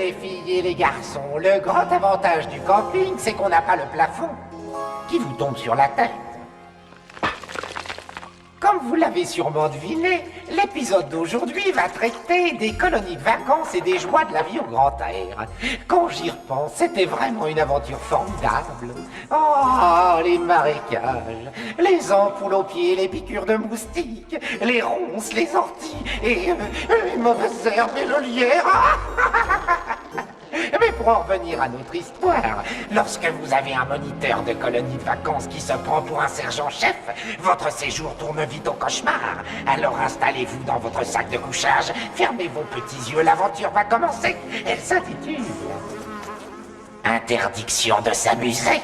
les filles et les garçons, le grand avantage du camping, c'est qu'on n'a pas le plafond qui vous tombe sur la tête. Comme vous l'avez sûrement deviné, l'épisode d'aujourd'hui va traiter des colonies de vacances et des joies de la vie au grand air. Quand j'y repense, c'était vraiment une aventure formidable. Oh, les marécages, les ampoules aux pieds, les piqûres de moustiques, les ronces, les orties et les mauvaises herbes et le lierre. Mais pour en revenir à notre histoire, lorsque vous avez un moniteur de colonie de vacances qui se prend pour un sergent-chef, votre séjour tourne vite au cauchemar. Alors installez-vous dans votre sac de couchage, fermez vos petits yeux, l'aventure va commencer. Elle s'intitule Interdiction de s'amuser.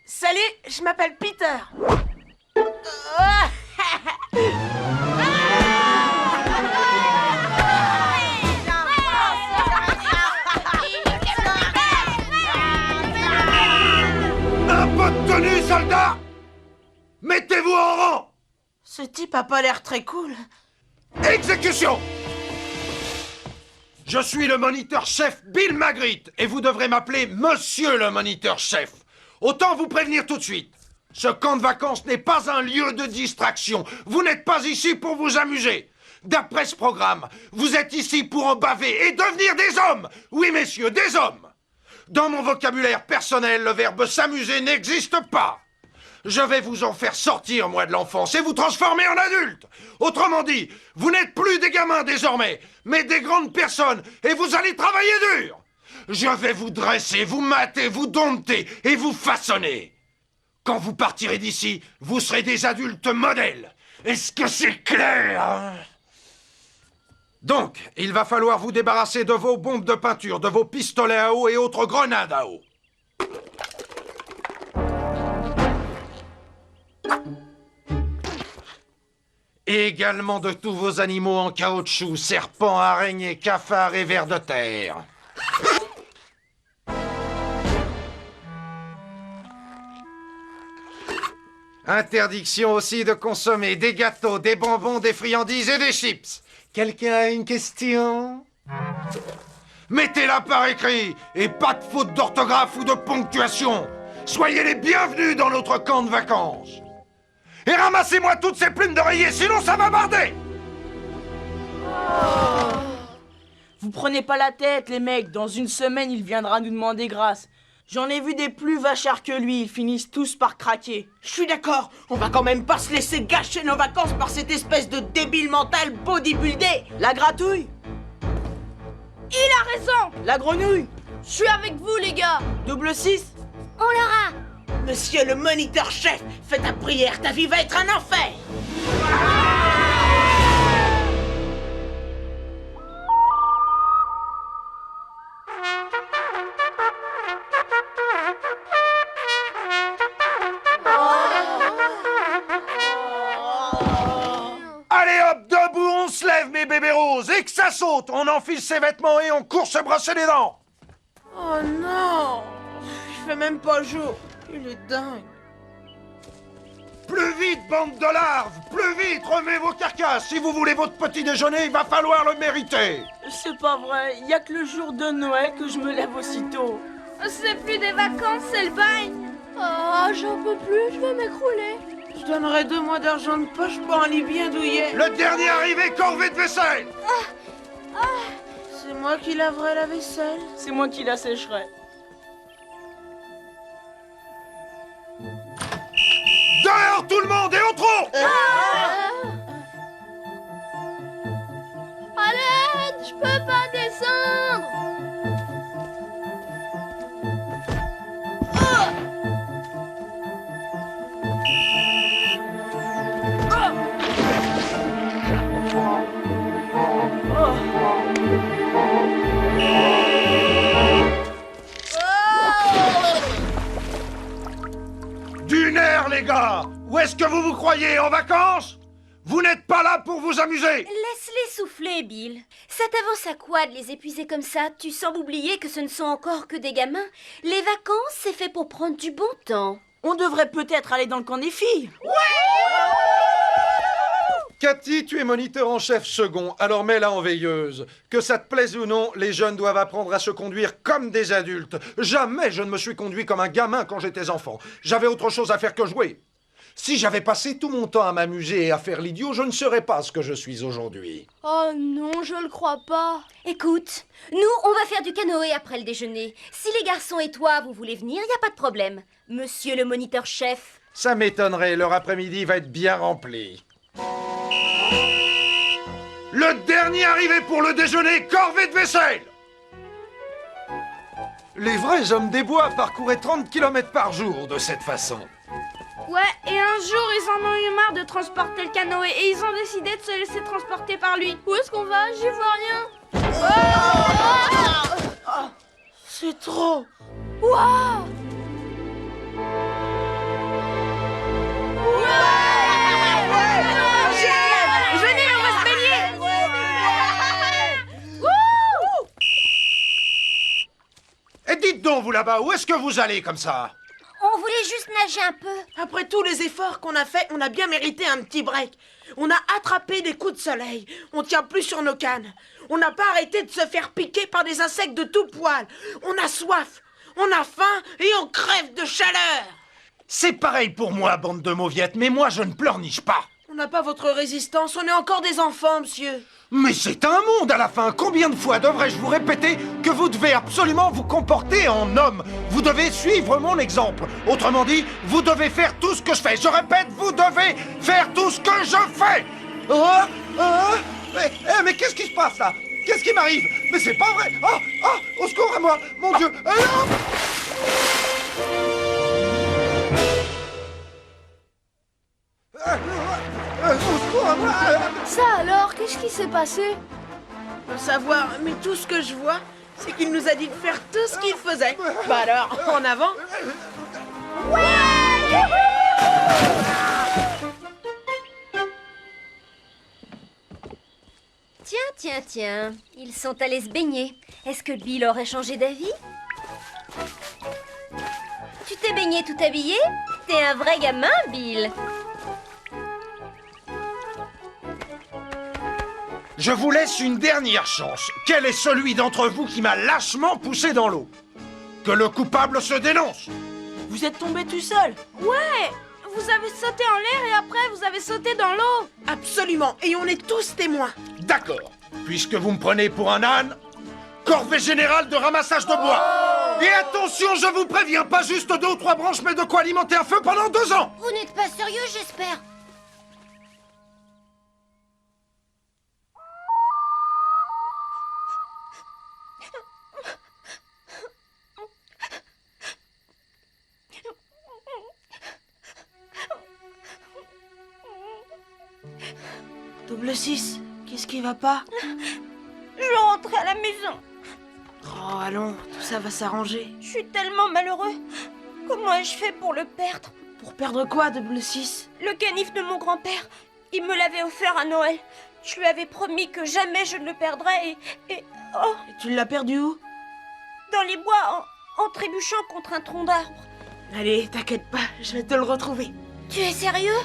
Salut, je m'appelle Peter. Un peu de tenue, soldats! Mettez-vous en rang! Ce type a pas l'air très cool. Exécution! Je suis le moniteur-chef Bill Magritte et vous devrez m'appeler Monsieur le moniteur-chef. Autant vous prévenir tout de suite. Ce camp de vacances n'est pas un lieu de distraction. Vous n'êtes pas ici pour vous amuser. D'après ce programme, vous êtes ici pour en baver et devenir des hommes. Oui, messieurs, des hommes. Dans mon vocabulaire personnel, le verbe s'amuser n'existe pas. Je vais vous en faire sortir, moi, de l'enfance, et vous transformer en adulte. Autrement dit, vous n'êtes plus des gamins désormais, mais des grandes personnes, et vous allez travailler dur. Je vais vous dresser, vous mater, vous dompter, et vous façonner. Quand vous partirez d'ici, vous serez des adultes modèles. Est-ce que c'est clair? Donc, il va falloir vous débarrasser de vos bombes de peinture, de vos pistolets à eau et autres grenades à eau. Et également de tous vos animaux en caoutchouc, serpents, araignées, cafards et vers de terre. Interdiction aussi de consommer des gâteaux, des bonbons, des friandises et des chips. Quelqu'un a une question? Mettez-la par écrit et pas de faute d'orthographe ou de ponctuation. Soyez les bienvenus dans notre camp de vacances. Et ramassez-moi toutes ces plumes d'oreiller, sinon ça va barder! Vous prenez pas la tête, les mecs. Dans une semaine, il viendra nous demander grâce. J'en ai vu des plus vachards que lui. Ils finissent tous par craquer. Je suis d'accord. On va quand même pas se laisser gâcher nos vacances par cette espèce de débile mental bodybuildé. La gratouille. Il a raison. La grenouille. Je suis avec vous, les gars. Double 6. On l'aura. Monsieur le moniteur-chef, fais ta prière. Ta vie va être un enfer. Allez hop, debout, on se lève, mes bébés roses, et que ça saute! On enfile ses vêtements et on court se brosser les dents! Oh non. Il fait même pas jour. Il est dingue. Plus vite, bande de larves! Plus vite, remets vos carcasses! Si vous voulez votre petit déjeuner, il va falloir le mériter! C'est pas vrai. Y a que le jour de Noël que je me lève aussitôt. C'est plus des vacances, c'est le bail. Oh, j'en peux plus, je vais m'écrouler. Je donnerais 2 mois d'argent de poche pour un lit bien douillet. Le dernier arrivé, corvée de vaisselle! C'est moi qui laverai la vaisselle. C'est moi qui la sécherai. Dehors tout le monde et au trot! À l'aide, je peux pas descendre. est-ce que vous vous croyez en vacances? Vous n'êtes pas là pour vous amuser! Laisse-les souffler, Bill. Ça t'avance à quoi de les épuiser comme ça? Tu sembles oublier que ce ne sont encore que des gamins. Les vacances, c'est fait pour prendre du bon temps. On devrait peut-être aller dans le camp des filles. Cathy, tu es moniteur en chef second, alors mets-la en veilleuse. Que ça te plaise ou non, les jeunes doivent apprendre à se conduire comme des adultes. Jamais je ne me suis conduit comme un gamin quand j'étais enfant. J'avais autre chose à faire que jouer. Si j'avais passé tout mon temps à m'amuser et à faire l'idiot, je ne serais pas ce que je suis aujourd'hui. Oh non, je le crois pas. Écoute, nous, on va faire du canoë après le déjeuner. Si les garçons et toi, vous voulez venir, y a pas de problème. Monsieur le moniteur-chef. Ça m'étonnerait, leur après-midi va être bien rempli. Le dernier arrivé pour le déjeuner, corvée de vaisselle! Les vrais hommes des bois parcouraient 30 km par jour de cette façon. Ouais, et un jour, ils en ont eu marre de transporter le canoë et ils ont décidé de se laisser transporter par lui. Où est-ce qu'on va? J'y vois rien. C'est trop. Waouh! Venez, on va se baigner. Et dites donc, vous là-bas, où est-ce que vous allez comme ça? On voulait juste nager un peu. Après tous les efforts qu'on a faits, on a bien mérité un petit break. On a attrapé des coups de soleil. On tient plus sur nos cannes. On n'a pas arrêté de se faire piquer par des insectes de tout poil. On a soif, on a faim et on crève de chaleur. C'est pareil pour moi, bande de mauviettes, mais moi je ne pleurniche pas. On n'a pas votre résistance, on est encore des enfants, monsieur. Mais c'est un monde à la fin. Combien de fois devrais-je vous répéter que vous devez absolument vous comporter en homme? Vous devez suivre mon exemple. Autrement dit, vous devez faire tout ce que je fais. Je répète, vous devez faire tout ce que je fais. Mais qu'est-ce qui se passe là? Qu'est-ce qui m'arrive? Mais c'est pas vrai. Au secours à moi, mon Dieu. Au secours à moi. Ça alors, qu'est-ce qui s'est passé? Faut savoir, mais tout ce que je vois, c'est qu'il nous a dit de faire tout ce qu'il faisait. Bah alors, en avant. Tiens, ils sont allés se baigner. Est-ce que Bill aurait changé d'avis? Tu t'es baigné tout habillé? T'es un vrai gamin, Bill. Je vous laisse une dernière chance. Quel est celui d'entre vous qui m'a lâchement poussé dans l'eau? Que le coupable se dénonce. Vous êtes tombé tout seul. Ouais, vous avez sauté en l'air et après vous avez sauté dans l'eau. Absolument, et on est tous témoins. D'accord. Puisque vous me prenez pour un âne, corvée générale de ramassage de bois. Et attention, je vous préviens, pas juste 2 ou 3 branches, mais de quoi alimenter un feu pendant 2 ans. Vous n'êtes pas sérieux, j'espère. Double 6, qu'est-ce qui va pas? Je veux rentrer à la maison. Oh, allons, tout ça va s'arranger. Je suis tellement malheureux. Comment ai-je fait pour le perdre? Pour perdre quoi, Double 6? Le canif de mon grand-père. Il me l'avait offert à Noël. Je lui avais promis que jamais je ne le perdrais et... Oh, Et tu l'as perdu où? dans les bois, en trébuchant contre un tronc d'arbre. Allez, t'inquiète pas, je vais te le retrouver. Tu es sérieux?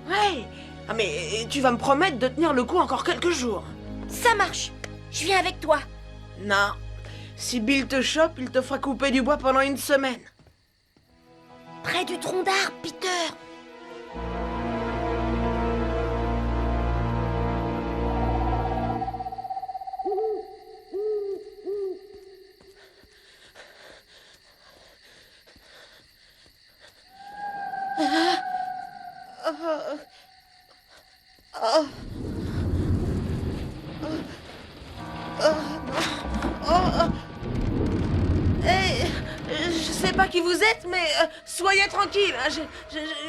Ouais. Ah mais tu vas me promettre de tenir le coup encore quelques jours. Ça marche. Je viens avec toi. Non. Si Bill te chope, il te fera couper du bois pendant 1 semaine. Près du tronc d'arbre, Peter. Je sais pas qui vous êtes, mais soyez tranquille. Hein,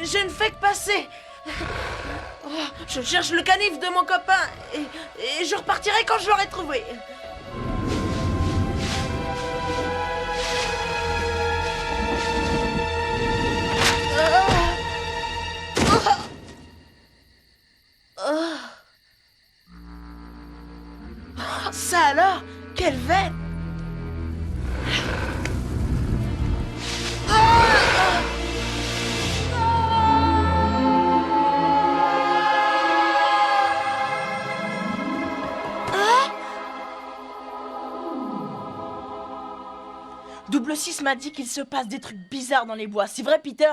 je ne fais que passer. Oh, je cherche le canif de mon copain et je repartirai quand je l'aurai trouvé. Ça alors? Quelle veine! Double 6 m'a dit qu'il se passe des trucs bizarres dans les bois. C'est vrai, Peter?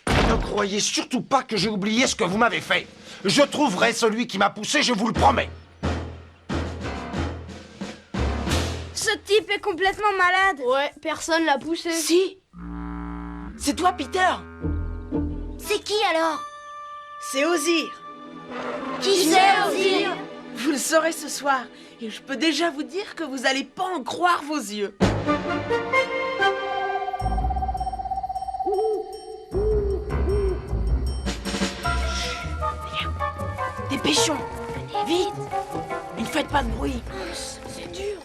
Ne croyez surtout pas que j'ai oublié ce que vous m'avez fait. Je trouverai celui qui m'a poussé, je vous le promets. Ce type est complètement malade. Ouais, personne l'a poussé. Si! C'est toi, Peter! C'est qui alors? C'est Ozir! Qui c'est, Ozir? Vous le saurez ce soir, et je peux déjà vous dire que vous allez pas en croire vos yeux. Dépêchons! Vite! Ne faites pas de bruit! C'est dur.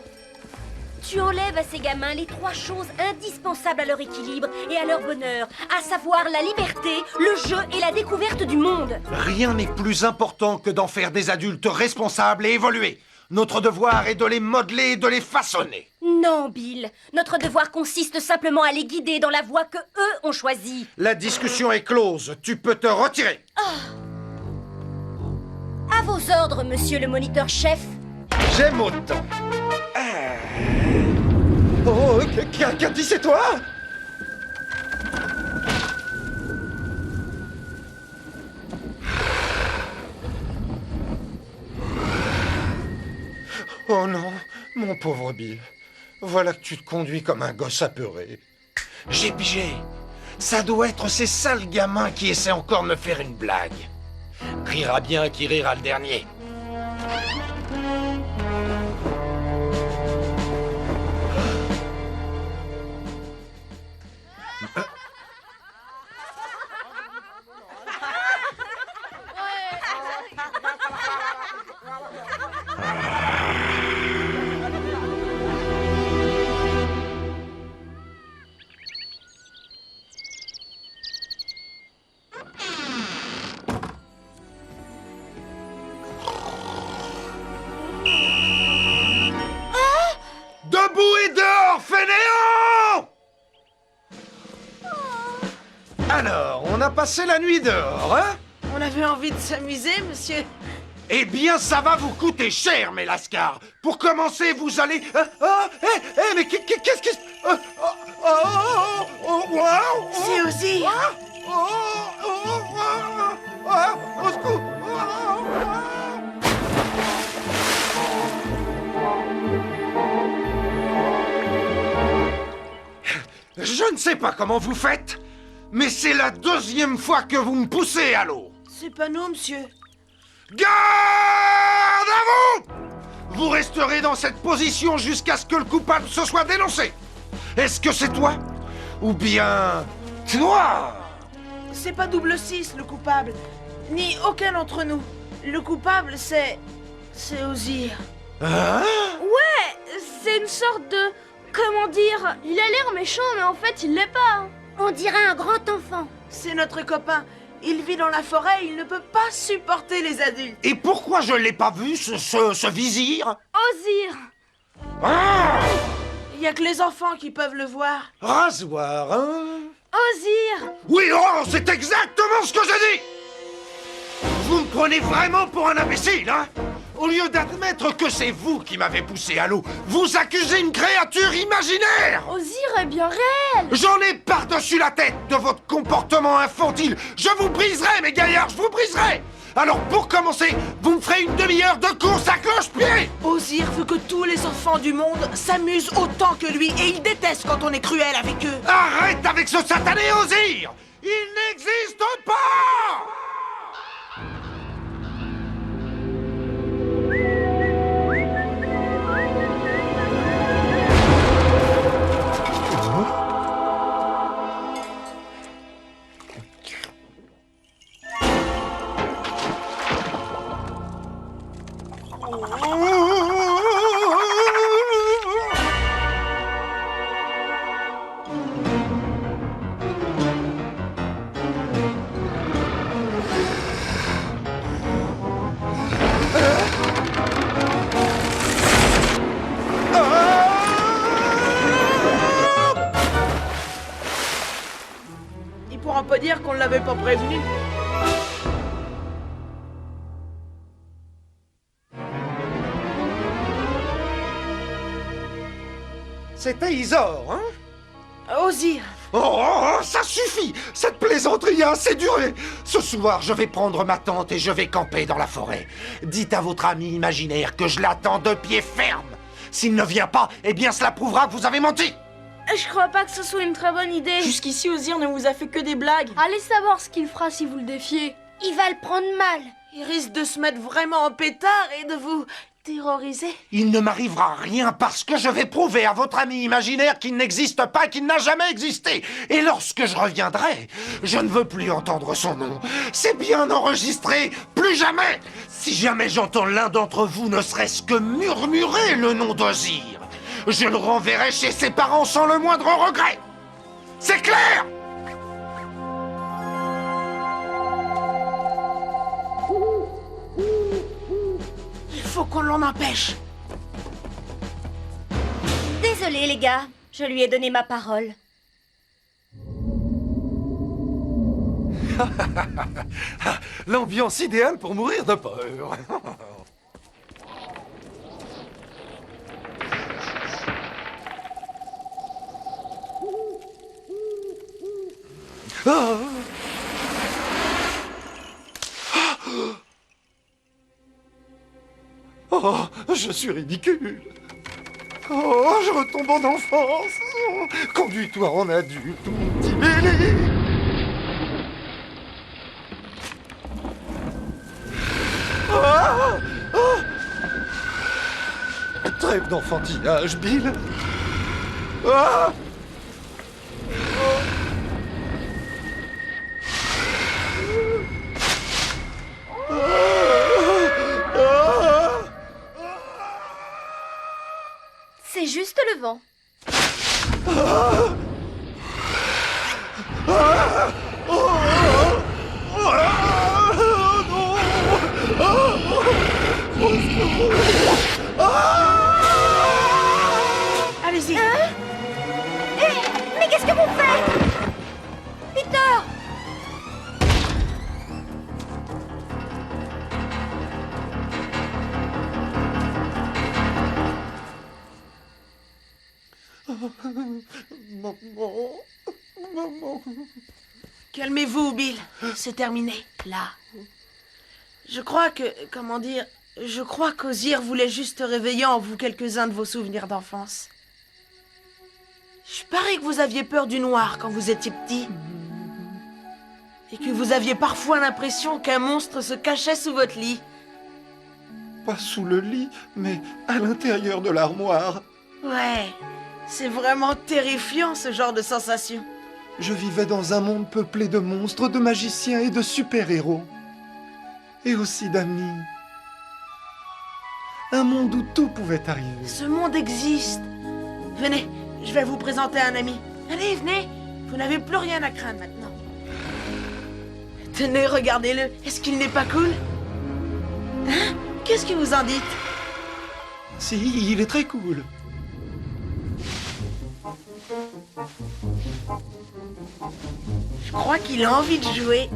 Tu enlèves à ces gamins les 3 choses indispensables à leur équilibre et à leur bonheur, à savoir la liberté, le jeu et la découverte du monde. Rien n'est plus important que d'en faire des adultes responsables et évolués. Notre devoir est de les modeler et de les façonner. Non, Bill. Notre devoir consiste simplement à les guider dans la voie que eux ont choisie. La discussion est close, tu peux te retirer. À vos ordres, monsieur le moniteur-chef. J'aime autant. Oh, Cathy, c'est toi? Oh non, mon pauvre Bill. Voilà que tu te conduis comme un gosse apeuré. J'ai pigé. Ça doit être ces sales gamins qui essaient encore de me faire une blague. Rira bien qui rira le dernier. Debout et dehors, fainéant! Alors, on a passé la nuit dehors, hein? On avait envie de s'amuser, monsieur. Eh bien, ça va vous coûter cher, mes lascars. Pour commencer, vous allez... mais qu'est-ce qui se... C'est Ozir! Au secours! Je ne sais pas comment vous faites, mais c'est la 2e fois que vous me poussez à l'eau. C'est pas nous, monsieur. Garde à vous! Vous resterez dans cette position jusqu'à ce que le coupable se soit dénoncé. Est-ce que c'est toi? Ou bien... toi? C'est pas double 6, le coupable. Ni aucun d'entre nous. Le coupable, c'est Ozir. Hein? C'est une sorte de... Comment dire? Il a l'air méchant, mais en fait, il l'est pas. On dirait un grand enfant. C'est notre copain. Il vit dans la forêt, il ne peut pas supporter les adultes. Et pourquoi je l'ai pas vu, ce vizir? Ozir! Ah! Il y a que les enfants qui peuvent le voir. Rasoir, hein? Ozir! Oui, oh, c'est exactement ce que j'ai dit! Vous me prenez vraiment pour un imbécile, hein? Au lieu d'admettre que c'est vous qui m'avez poussé à l'eau, vous accusez une créature imaginaire! Ozir est bien réel! J'en ai par-dessus la tête de votre comportement infantile! Je vous briserai, mes gaillards, je vous briserai! Alors, pour commencer, vous me ferez une demi-heure de course à cloche-pied! Ozir veut que tous les enfants du monde s'amusent autant que lui et il déteste quand on est cruel avec eux. Arrête avec ce satané Ozir! Il n'existe pas! m'avez pas prévenu. C'était Isor, hein? Ozir, Ça suffit! Cette plaisanterie a assez duré! Ce soir, je vais prendre ma tente et je vais camper dans la forêt. Dites à votre ami imaginaire que je l'attends de pied ferme. S'il ne vient pas, eh bien cela prouvera que vous avez menti! Je crois pas que ce soit une très bonne idée. jusqu'ici Ozir ne vous a fait que des blagues. Allez savoir ce qu'il fera si vous le défiez. Il va le prendre mal. Il risque de se mettre vraiment en pétard et de vous terroriser. Il ne m'arrivera rien parce que je vais prouver à votre ami imaginaire qu'il n'existe pas, qu'il n'a jamais existé. Et lorsque je reviendrai, je ne veux plus entendre son nom. C'est bien enregistré, plus jamais. Si jamais j'entends l'un d'entre vous ne serait-ce que murmurer le nom d'Ozir, je le renverrai chez ses parents sans le moindre regret. C'est clair? Il faut qu'on l'en empêche. Désolé les gars, je lui ai donné ma parole. L'ambiance idéale pour mourir de peur. Oh, je suis ridicule. Oh, je retombe en enfance. Oh, conduis-toi en adulte, mon petit Billy. Ah, ah. Trêve d'enfantillage, Bill. Ah. C'est juste le vent. Allez-y. Mais qu'est-ce que vous faites? Peter! Calmez-vous, Bill. C'est terminé. Là. Je crois que... Comment dire... Je crois qu'Ozir voulait juste réveiller en vous quelques-uns de vos souvenirs d'enfance. Je parie que vous aviez peur du noir quand vous étiez petit. Et que vous aviez parfois l'impression qu'un monstre se cachait sous votre lit. Pas sous le lit, mais à l'intérieur de l'armoire. Ouais, c'est vraiment terrifiant ce genre de sensation. Je vivais dans un monde peuplé de monstres, de magiciens et de super-héros. Et aussi d'amis. Un monde où tout pouvait arriver. Ce monde existe. Venez, je vais vous présenter un ami. Allez, venez. Vous n'avez plus rien à craindre maintenant. Tenez, regardez-le. Est-ce qu'il n'est pas cool? Hein? Qu'est-ce que vous en dites? Si, il est très cool. Je crois qu'il a envie de jouer.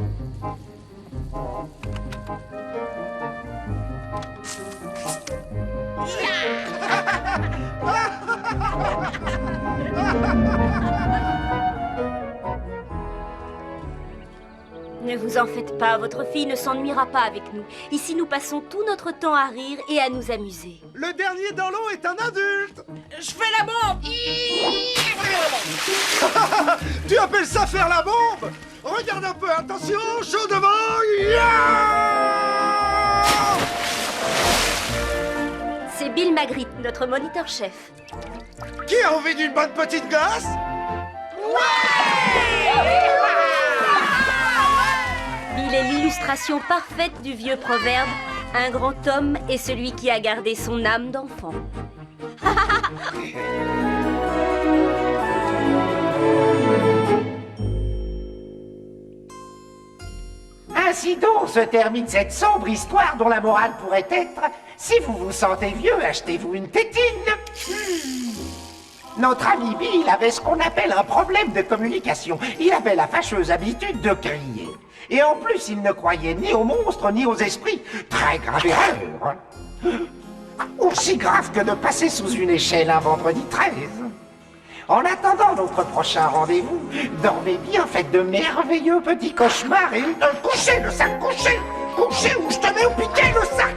Ne vous en faites pas, votre fille ne s'ennuiera pas avec nous. Ici, nous passons tout notre temps à rire et à nous amuser. Le dernier dans l'eau est un adulte. Je fais la bombe. Tu appelles ça faire la bombe? Regarde un peu, attention, chaud devant. C'est Bill Magritte, notre moniteur-chef. Qui a envie d'une bonne petite glace? Bill est l'illustration parfaite du vieux proverbe « Un grand homme est celui qui a gardé son âme d'enfant ». Ainsi donc se termine cette sombre histoire dont la morale pourrait être: si vous vous sentez vieux, achetez-vous une tétine. Notre ami Bill avait ce qu'on appelle un problème de communication. Il avait la fâcheuse habitude de crier. Et en plus, il ne croyait ni aux monstres ni aux esprits. Très grave erreur. Aussi grave que de passer sous une échelle un vendredi 13. En attendant notre prochain rendez-vous, dormez bien, faites de merveilleux petits cauchemars et couchez le sac, couchez. Couchez ou je te mets au piquet le sac.